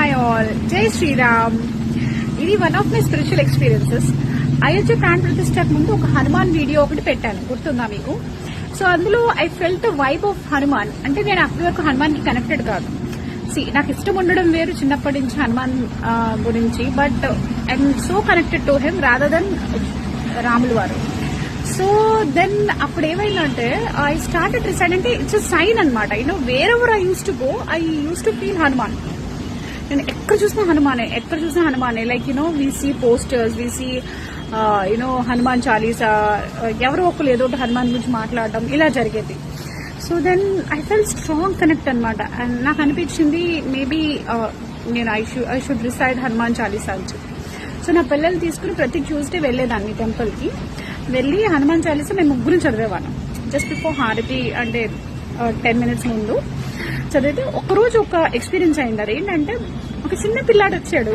Hi all, జై శ్రీరామ్. ఇది one of my spiritual experiences. Ayodhya ప్రాణ ప్రతిష్టకు ముందు ఒక హనుమాన్ వీడియో ఒకటి పెట్టాను, గుర్తుందా మీకు? సో అందులో I felt the vibe of Hanuman. అంటే నేను అప్పటి వరకు హనుమాన్ కి కనెక్టెడ్ కాదు. నాకు ఇష్టం ఉండడం వేరు చిన్నప్పటి నుంచి హనుమాన్ గురించి, but I'm so connected to him rather then రాములు వారు. సో దెన్ అప్పుడు ఏమైందంటే ఐ స్టార్టెడ్ రిసైడ్, అంటే ఇట్స్ అ సైన్ అనమాట. Wherever I use to go, I use to feel Hanuman. నేను ఎక్కడ చూసినా హనుమానే. Like we see posters, we see Hanuman Chalisa, ఎవరో ఒకరు ఏదో ఒకటి హనుమాన్ గురించి మాట్లాడడం ఇలా జరిగేది. So then I fell strong connect అనమాట. అండ్ నాకు అనిపించింది మేబీ నేను I should reside Hanuman Chalisa అని. సో నా పిల్లలు తీసుకుని ప్రతి ట్యూస్డే వెళ్లేదాన్ని టెంపుల్కి. వెళ్ళి హనుమాన్ చాలీసా మేము ముగ్గురు చదివేవాళ్ళం. జస్ట్ బిఫోర్ హారతి, అంటే 10 minutes ముందు చదివితే ఒకరోజు ఒక ఎక్స్పీరియన్స్ అయింది. అదేంటంటే ఒక చిన్న పిల్లాడు వచ్చాడు,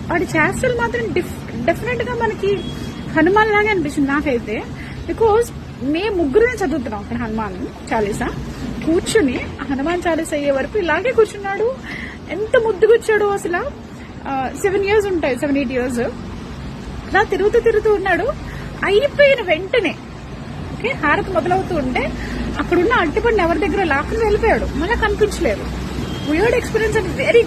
వాడి చేష్టలు మాత్రం డెఫినెట్ గా మనకి హనుమాన్ లాగే అనిపించింది నాకైతే. బికాజ్ మేము ముగ్గురునే చదువుతున్నాం అక్కడ హనుమాన్ చాలీసా. కూర్చుని హనుమాన్ చాలీసా అయ్యే వరకు ఇలాగే కూర్చున్నాడు. ఎంత ముద్దుగా వచ్చాడు అసలు. 7 years ఉంటాయి, 7-8 years. అలా తిరుగుతూ ఉన్నాడు. అయిపోయిన వెంటనే హారతి మొదలవుతూ ఉంటే అక్కడున్న అరటిపండు ఎవరి దగ్గర లాక్కుని వెళ్ళిపోయాడు. మళ్ళీ కనిపించలేదు. Weird experience and very